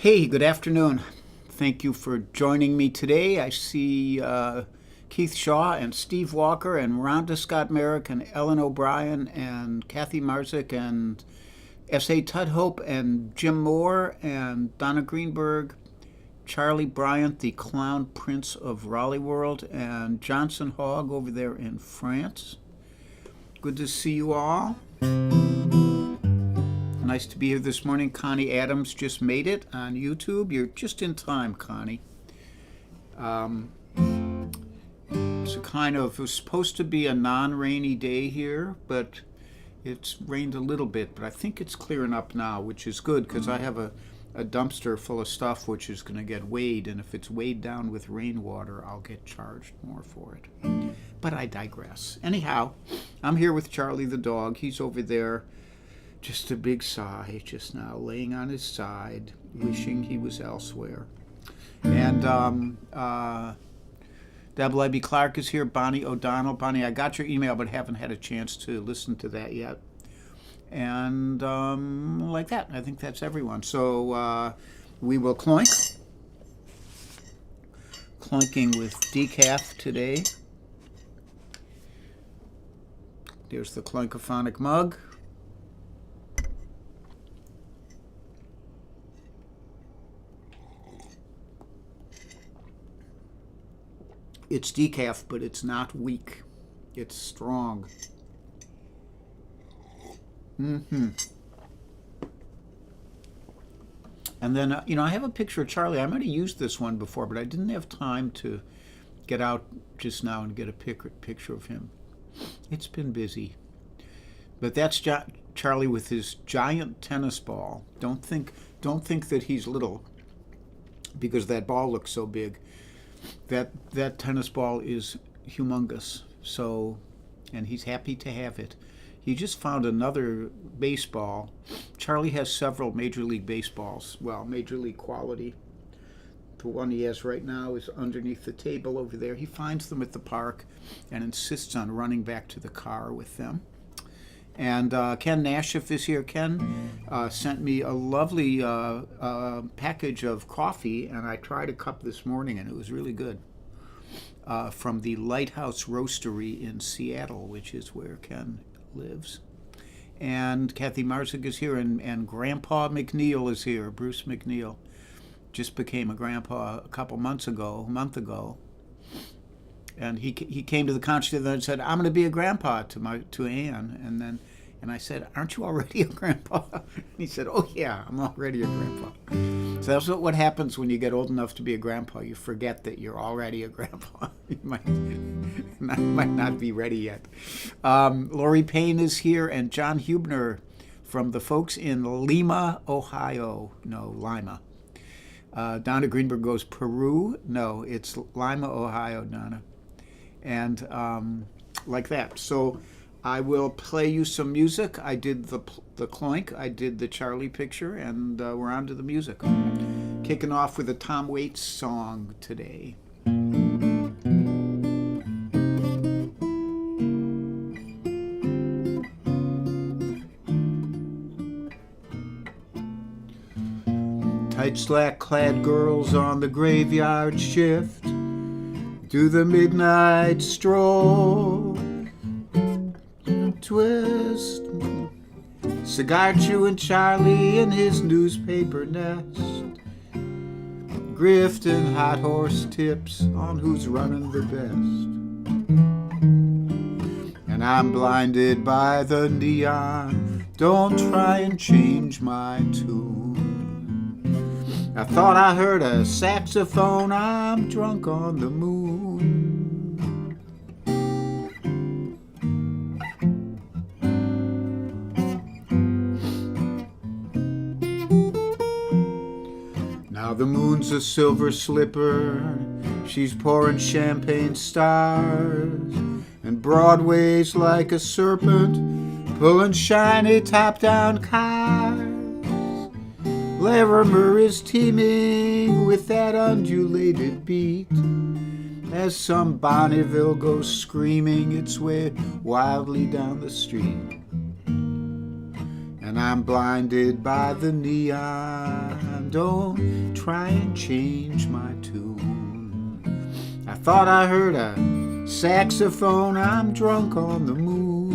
Hey, good afternoon. Thank you for joining me today. I see Keith Shaw and Steve Walker and Rhonda Scott Merrick and Ellen O'Brien and Kathy Marzik and S.A. Tudhope and Jim Moore and Donna Greenberg, Charlie Bryant, the Clown Prince of Raleigh World, and Johnson Hogg over there in France. Good to see you all. Nice to be here this morning. Connie Adams just made it on YouTube. You're just in time, Connie. It was supposed to be a non-rainy day here, but it's rained a little bit. But I think it's clearing up now, which is good because I have a dumpster full of stuff which is going to get weighed. And if it's weighed down with rainwater, I'll get charged more for it. But I digress. Anyhow, I'm here with Charlie the dog. He's over there. Just a big sigh just now, laying on his side, wishing he was elsewhere. And Deb Levy Clark is here, Bonnie O'Donnell. Bonnie, I got your email, but haven't had a chance to listen to that yet. And like that, I think that's everyone. So we will cloink. Cloinking with decaf today. There's the clonkophonic mug. It's decaf, but it's not weak. It's strong. And then, I have a picture of Charlie. I might have used this one before, but I didn't have time to get out just now and get a picture of him. It's been busy. But that's Charlie with his giant tennis ball. Don't think that he's little, because that ball looks so big. That tennis ball is humongous. So, and he's happy to have it. He just found another baseball. Charlie has several Major League baseballs. Well, Major League quality. The one he has right now is underneath the table over there. He finds them at the park and insists on running back to the car with them. And Ken Nashif is here. Ken sent me a lovely package of coffee, and I tried a cup this morning, and it was really good. From the Lighthouse Roastery in Seattle, which is where Ken lives. And Kathy Marzik is here, and Grandpa McNeil is here. Bruce McNeil just became a grandpa a month ago. And he came to the concert and said, "I'm going to be a grandpa to Anne." And I said, "Aren't you already a grandpa?" And he said, "Oh yeah, I'm already a grandpa." So that's what happens when you get old enough to be a grandpa. You forget that you're already a grandpa. You might not be ready yet. Lori Payne is here, and John Hubner from the folks in Lima, Ohio. No, Lima. Donna Greenberg goes, Peru? No, it's Lima, Ohio, Donna. And like that. So I will play you some music. I did the cloink, I did the Charlie picture, and we're on to the music. Kicking off with a Tom Waits song today. Tight slack-clad girls on the graveyard shift do the midnight stroll, twist, cigar chewing Charlie in his newspaper nest, grifting hot horse tips on who's running the best. And I'm blinded by the neon, don't try and change my tune. I thought I heard a saxophone, I'm drunk on the moon. Now the moon's a silver slipper, she's pouring champagne stars, and Broadway's like a serpent, pulling shiny top-down cars. Larimer is teeming with that undulated beat as some Bonneville goes screaming its way wildly down the street. And and I'm blinded by the neon. Don't try and change my tune. I thought I heard a saxophone. I'm drunk on the moon.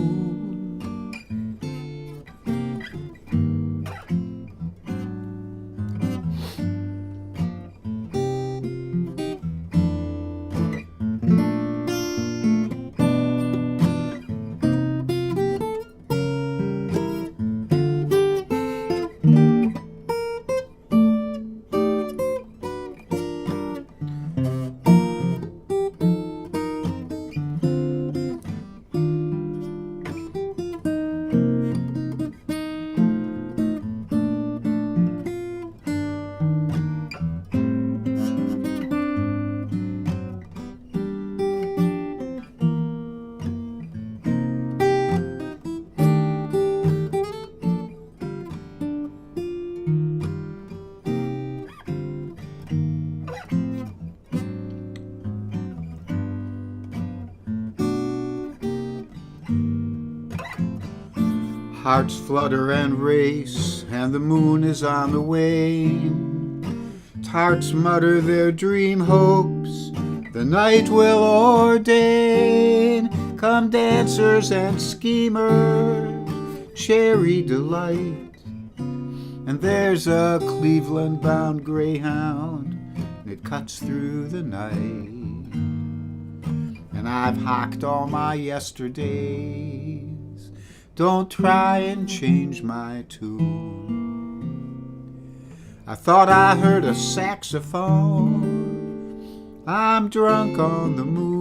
Hearts flutter and race, and the moon is on the wane. Hearts mutter their dream hopes, the night will ordain. Come dancers and schemers, cherry delight. And there's a Cleveland-bound greyhound, and it cuts through the night. And I've hocked all my yesterdays. Don't try and change my tune. I thought I heard a saxophone. I'm drunk on the moon.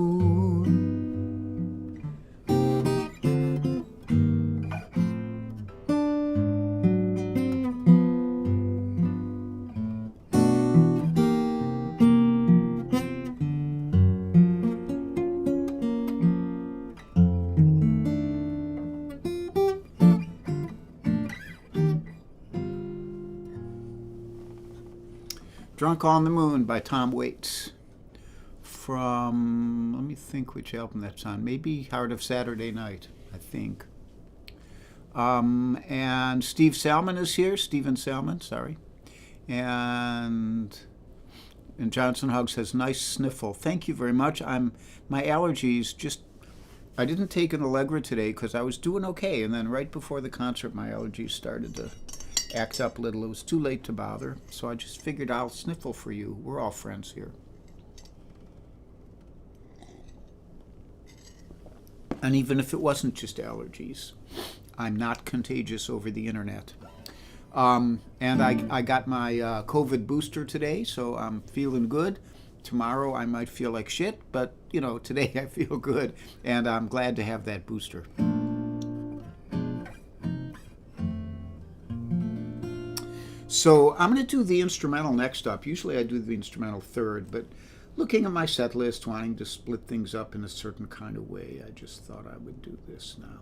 Drunk on the Moon by Tom Waits from, let me think which album that's on, maybe Heart of Saturday Night, I think. And Steve Salmon is here, Stephen Salmon, sorry. And Johnson Hugg says, nice sniffle. Thank you very much. My allergies just, I didn't take an Allegra today because I was doing okay. And then right before the concert, my allergies started to act up a little. It was too late to bother, so I just figured I'll sniffle for you. We're all friends here. And even if it wasn't just allergies, I'm not contagious over the internet. And I got my COVID booster today, so I'm feeling good. Tomorrow I might feel like shit, but today I feel good, and I'm glad to have that booster. So I'm going to do the instrumental next up. Usually I do the instrumental third, but looking at my set list, wanting to split things up in a certain kind of way, I just thought I would do this now.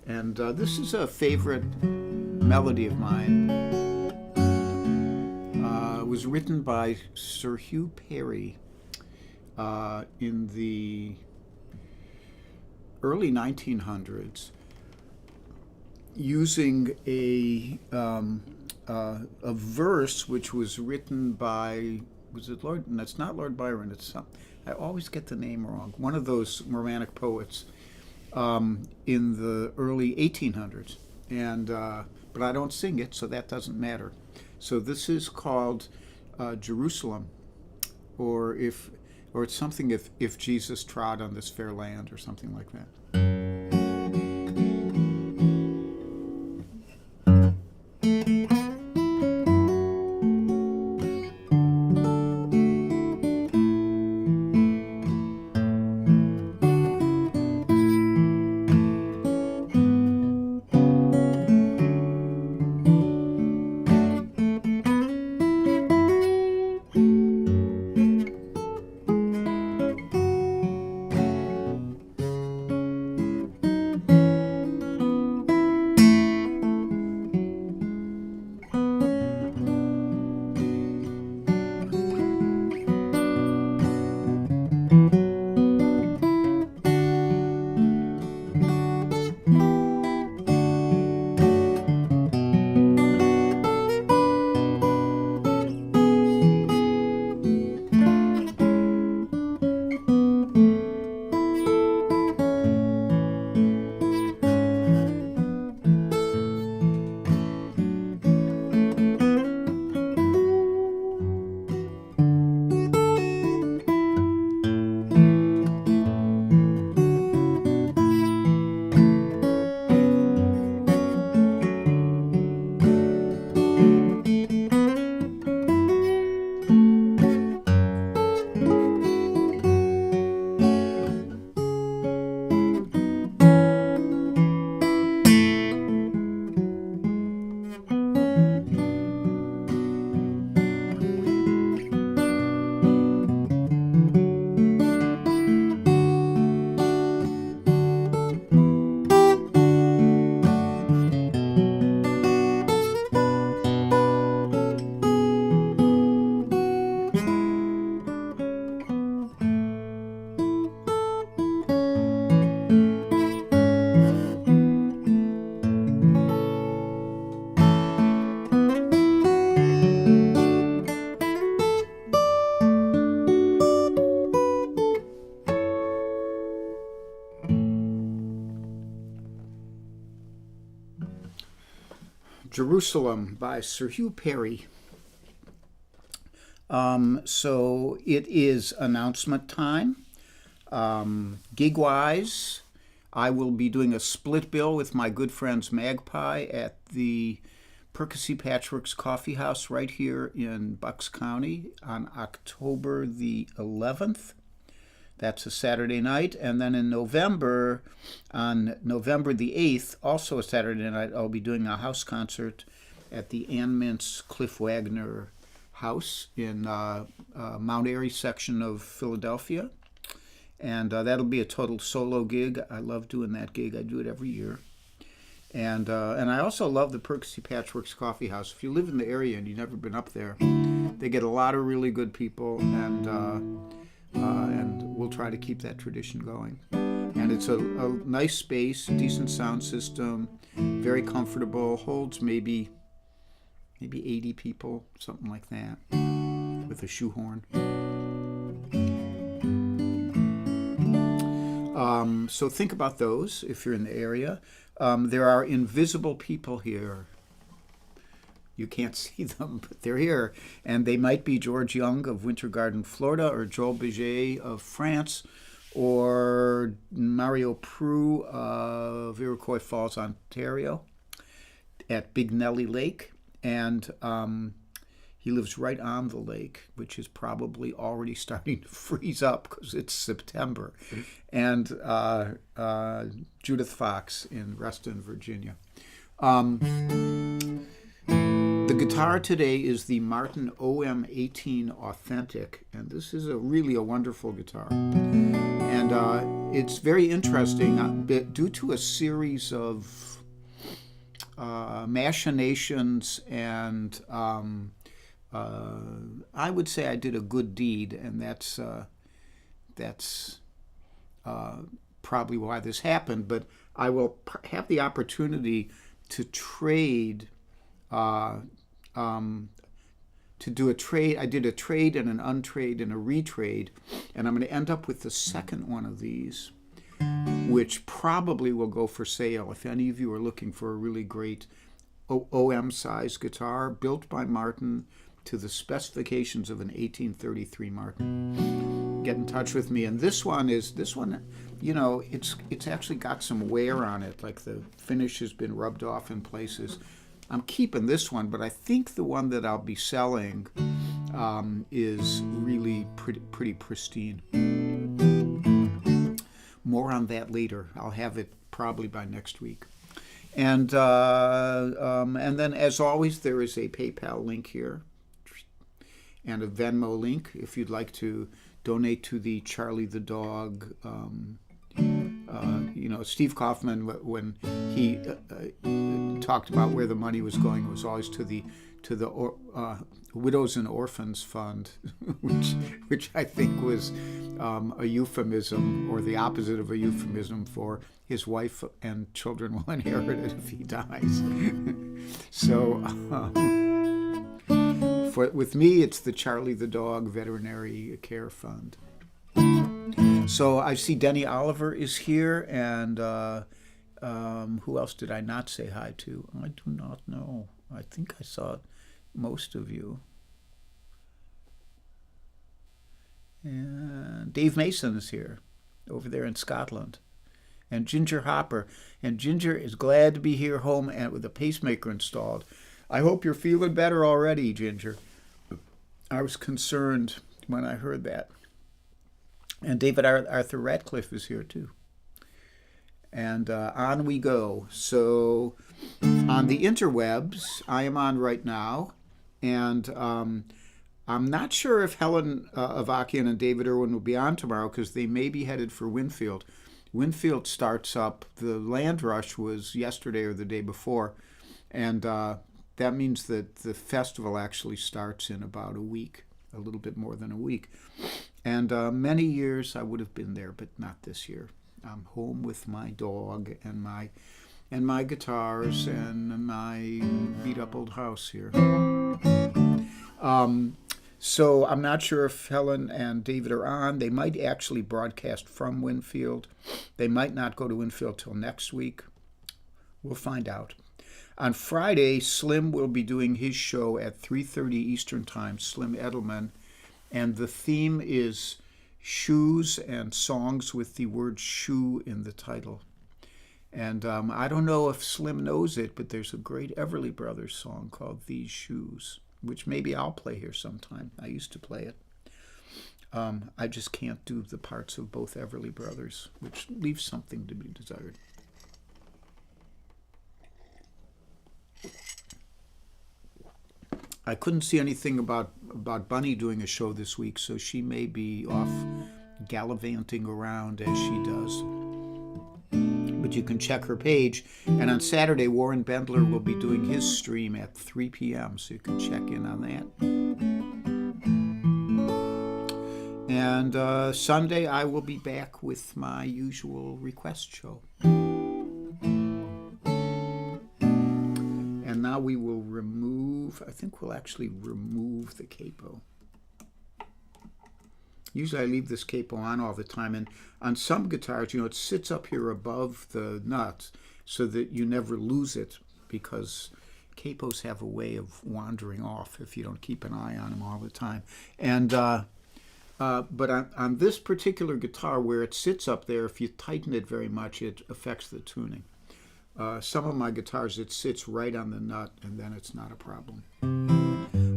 And this is a favorite melody of mine. It was written by Sir Hugh Perry in the early 1900s. Using a verse which was written by, was it Lord? No, it's not Lord Byron. It's I always get the name wrong. One of those Romantic poets in the early 1800s, and but I don't sing it, so that doesn't matter. So this is called Jerusalem, or it's something if Jesus trod on this fair land, or something like that. Jerusalem by Sir Hugh Perry. So it is announcement time. Gig-wise, I will be doing a split bill with my good friends Magpie at the Percy Patchworks Coffee House right here in Bucks County on October the 11th. That's a Saturday night. And then in November, on November the 8th, also a Saturday night, I'll be doing a house concert at the Ann Mintz Cliff Wagner House in Mount Airy section of Philadelphia. And that'll be a total solo gig. I love doing that gig. I do it every year. And I also love the Percy Patchworks Coffee House. If you live in the area and you've never been up there, they get a lot of really good people, and we'll try to keep that tradition going. And it's a nice space, decent sound system, very comfortable, holds maybe 80 people, something like that, with a shoehorn. So think about those if you're in the area. There are invisible people here. You can't see them, but they're here. And they might be George Young of Winter Garden, Florida, or Joel Béget of France, or Mario Prue of Iroquois Falls, Ontario, at Big Nelly Lake. And he lives right on the lake, which is probably already starting to freeze up because it's September. And Judith Fox in Reston, Virginia. The guitar today is the Martin OM18 Authentic, and this is really a wonderful guitar. And it's very interesting due to a series of machinations, and I would say I did a good deed, and that's probably why this happened. But I will have the opportunity to trade, to do a trade. I did a trade and an untrade and a retrade, and I'm going to end up with the second one of these, which probably will go for sale. If any of you are looking for a really great OM size guitar built by Martin to the specifications of an 1833 Martin, get in touch with me. And this one, you know, it's actually got some wear on it, like the finish has been rubbed off in places. I'm keeping this one, but I think the one that I'll be selling is really pretty pristine. More on that later. I'll have it probably by next week. And then, as always, there is a PayPal link here and a Venmo link if you'd like to donate to the Charlie the Dog. You know, Steve Kaufman, when he talked about where the money was going, it was always to the Widows and Orphans Fund, which I think was a euphemism, or the opposite of a euphemism, for his wife and children will inherit it if he dies. So with me, it's the Charlie the Dog Veterinary Care Fund. So I see Denny Oliver is here, and who else did I not say hi to? I do not know. I think I saw most of you. And Dave Mason is here, over there in Scotland. And Ginger Hopper. And Ginger is glad to be here home and with a pacemaker installed. I hope you're feeling better already, Ginger. I was concerned when I heard that. And David Arthur Ratcliffe is here too. And on we go. So on the interwebs, I am on right now. And I'm not sure if Helen Avakian and David Irwin will be on tomorrow, because they may be headed for Winfield. Winfield starts up, the Land Rush was yesterday or the day before. And that means that the festival actually starts in about a week, a little bit more than a week. And many years I would have been there, but not this year. I'm home with my dog and my guitars and my beat-up old house here. So I'm not sure if Helen and David are on. They might actually broadcast from Winfield. They might not go to Winfield till next week. We'll find out. On Friday, Slim will be doing his show at 3:30 Eastern Time, Slim Edelman, and the theme is shoes and songs with the word shoe in the title. And I don't know if Slim knows it, but there's a great Everly Brothers song called These Shoes, which maybe I'll play here sometime. I used to play it. I just can't do the parts of both Everly Brothers, which leaves something to be desired. I couldn't see anything about Bunny doing a show this week, so she may be off gallivanting around as she does. But you can check her page. And on Saturday, Warren Bendler will be doing his stream at 3 p.m., so you can check in on that. And Sunday, I will be back with my usual request show. And now we will I think we'll actually remove the capo. Usually I leave this capo on all the time, and on some guitars, it sits up here above the nuts so that you never lose it, because capos have a way of wandering off if you don't keep an eye on them all the time. And but on this particular guitar, where it sits up there, if you tighten it very much, it affects the tuning. Some of my guitars, it sits right on the nut, and then it's not a problem.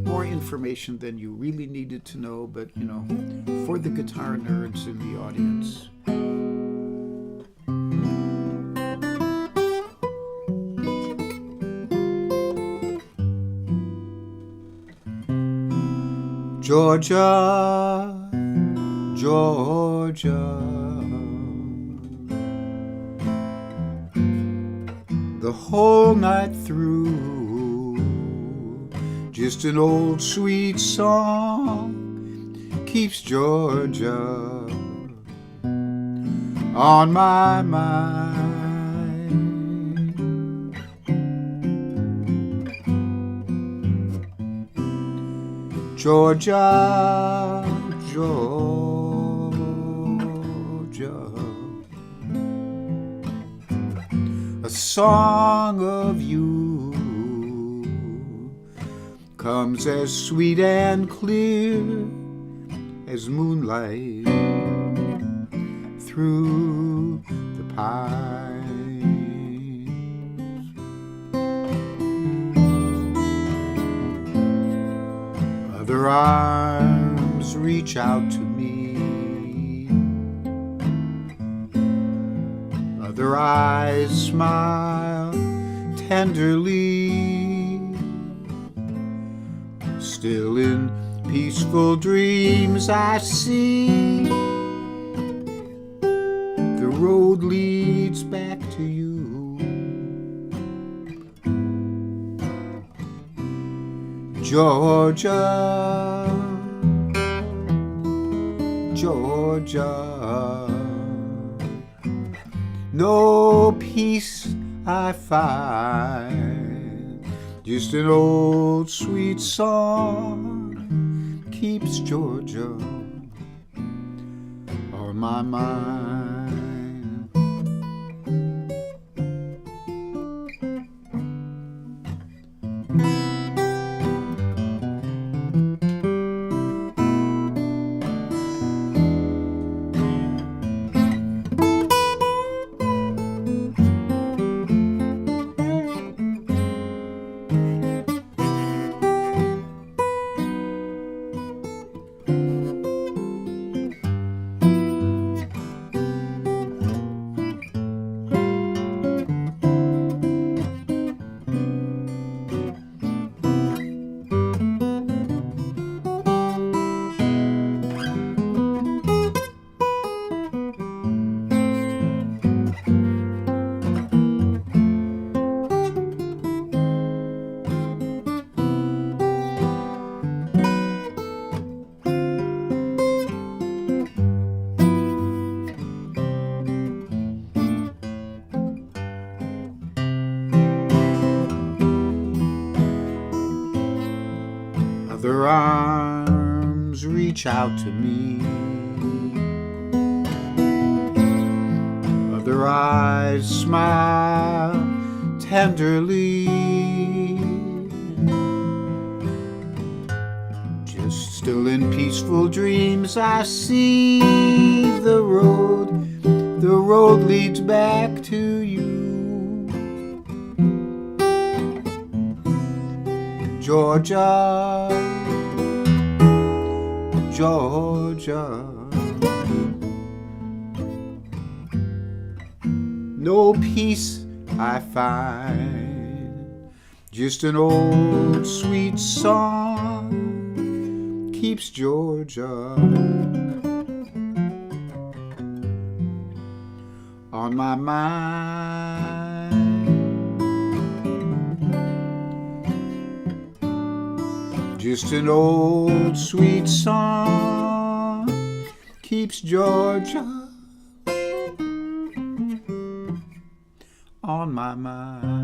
More information than you really needed to know, but, for the guitar nerds in the audience. Georgia, Georgia, the whole night through, just an old sweet song keeps Georgia on my mind. Georgia, Georgia, a song of you comes as sweet and clear as moonlight through the pines. Other arms reach out to me, other eyes smile tenderly. Still in peaceful dreams I see the road leads back to you. Georgia, Georgia, no peace I find, just an old sweet song keeps Georgia on my mind. Other arms reach out to me, other eyes smile tenderly. Still in peaceful dreams I see the road leads back to you. Georgia, Georgia, no peace I find, just an old sweet song keeps Georgia on my mind. Just an old sweet song keeps Georgia on my mind.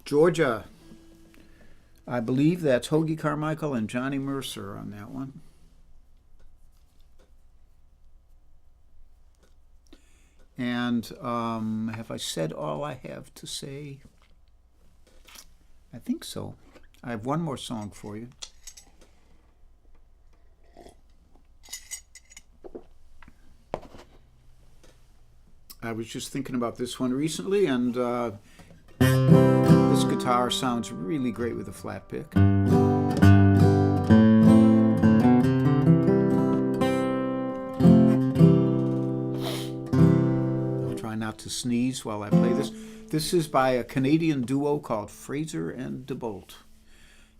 Georgia. I believe that's Hoagy Carmichael and Johnny Mercer on that one. And have I said all I have to say? I think so. I have one more song for you. I was just thinking about this one recently, and this guitar sounds really great with a flat pick. I'll try not to sneeze while I play this. This is by a Canadian duo called Fraser and DeBolt.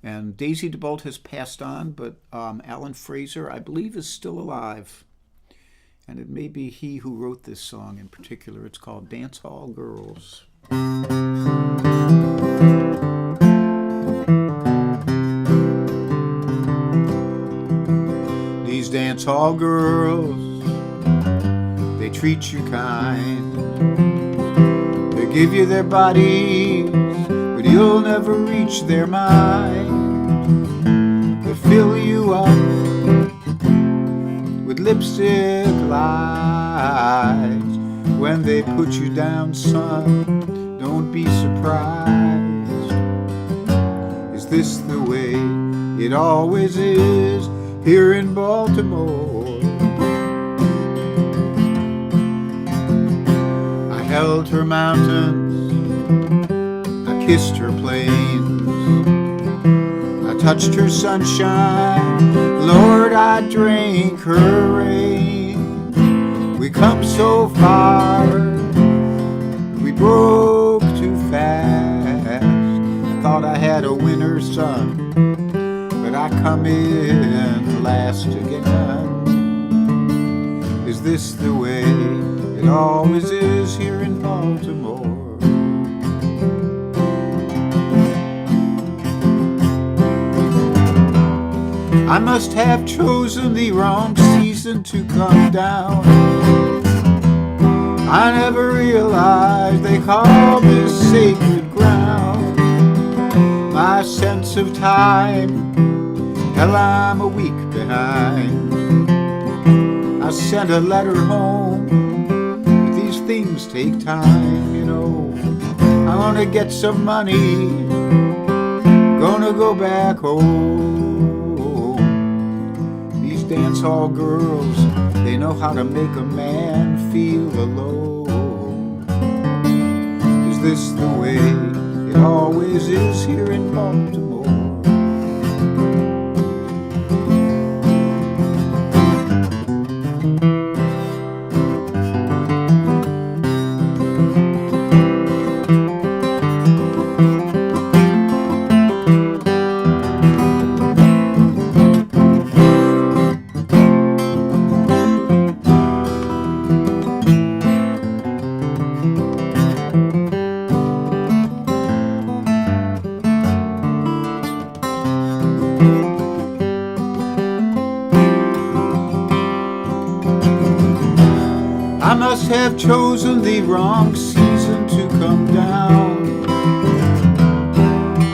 And Daisy DeBolt has passed on, but Alan Fraser, I believe, is still alive. And it may be he who wrote this song in particular. It's called Dance Hall Girls. These dance hall girls, they treat you kind. They give you their bodies, but you'll never reach their mind. They fill you up with lipstick lies. When they put you down, son, don't be surprised. Is this the way it always is here in Baltimore? I held her mountains, I kissed her plains, I touched her sunshine, Lord, I drank her rain. We come so far, we broke too fast. I thought I had a winner, son, but I come in last again. Is this the way it always is here in Baltimore? I must have chosen the wrong season to come down. I never realized they call this sacred ground. My sense of time, hell, I'm a week behind. I sent a letter home, but these things take time, you know. I want to get some money, gonna go back home. Dance hall girls, they know how to make a man feel alone. Is this the way it always is here in Baltimore? I must have chosen the wrong season to come down.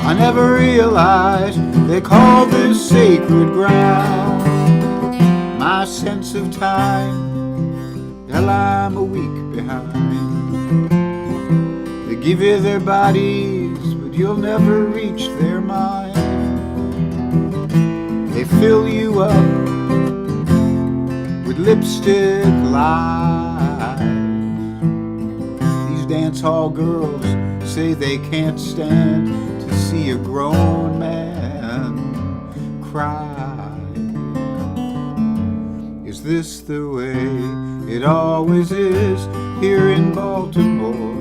I never realize they call this sacred ground. My sense of time, hell, I'm a week behind. They give you their bodies, but you'll never reach their mind. They fill you up with lipstick lies. These dance hall girls say they can't stand to see a grown man cry. Is this the way it always is here in Baltimore?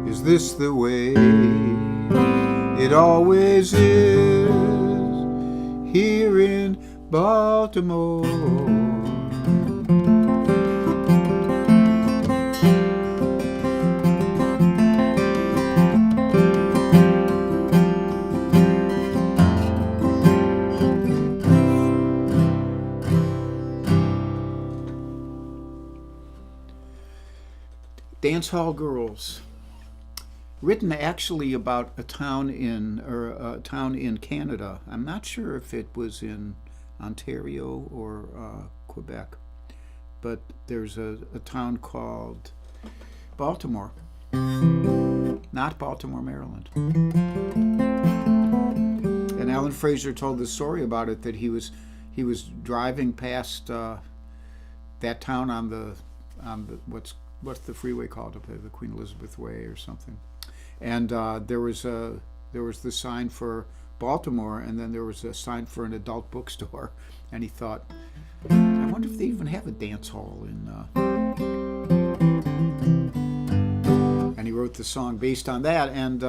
Is this the way it always is here in Baltimore? Dance Hall Girls, written actually about a town in Canada. I'm not sure if it was in Ontario or Quebec, but there's a town called Baltimore, not Baltimore, Maryland. And Alan Fraser told the story about it, that he was driving past that town on the what's the freeway called up there, the Queen Elizabeth Way or something, and there was the sign for Baltimore, and then there was a sign for an adult bookstore, and he thought, I wonder if they even have a dance hall and he wrote the song based on that. And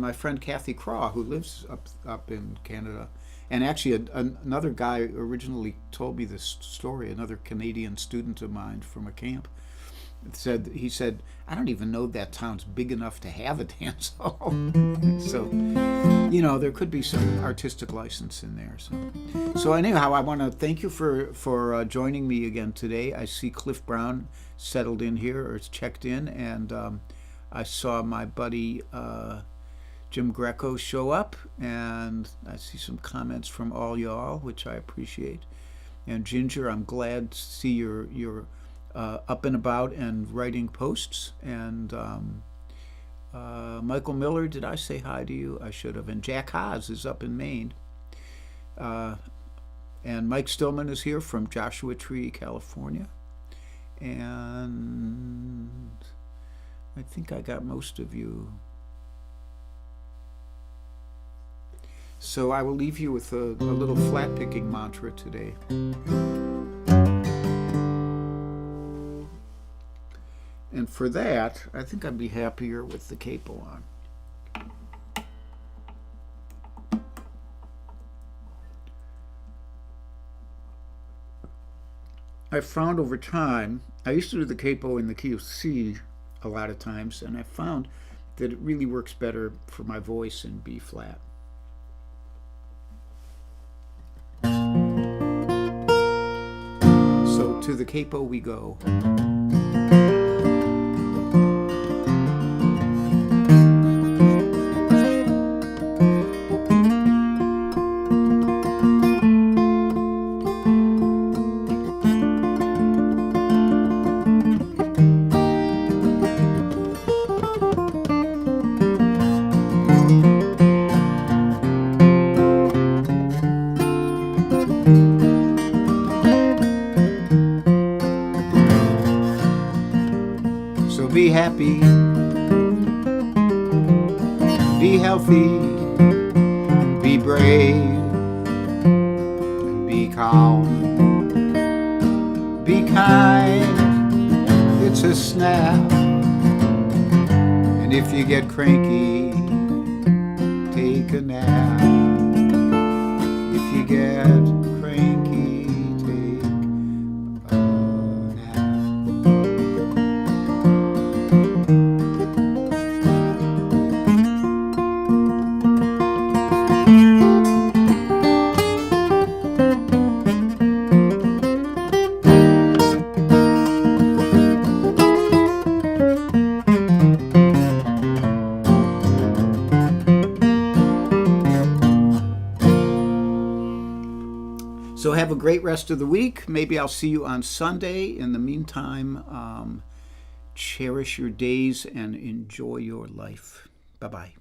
my friend Kathy Craw, who lives up in Canada, and actually another guy originally told me this story, another Canadian student of mine from a camp, he said, I don't even know that town's big enough to have a dance hall. So, there could be some artistic license in there. So anyhow, I want to thank you for joining me again today. I see Cliff Brown settled in here, or is checked in, and I saw my buddy Jim Greco show up, and I see some comments from all y'all, which I appreciate. And Ginger, I'm glad to see you're up and about and writing posts. And Michael Miller, did I say hi to you? I should have. And Jack Haas is up in Maine. And Mike Stillman is here from Joshua Tree, California. And I think I got most of you. So I will leave you with a little flat picking mantra today. And for that, I think I'd be happier with the capo on. I found over time, I used to do the capo in the key of C a lot of times, and I found that it really works better for my voice in B flat. So to the capo we go. Be happy, be healthy, be brave, and be calm, be kind, it's a snap, and if you get cranky, take a nap. If you get cranky, take a nap. So have a great rest of the week. Maybe I'll see you on Sunday. In the meantime, cherish your days and enjoy your life. Bye-bye.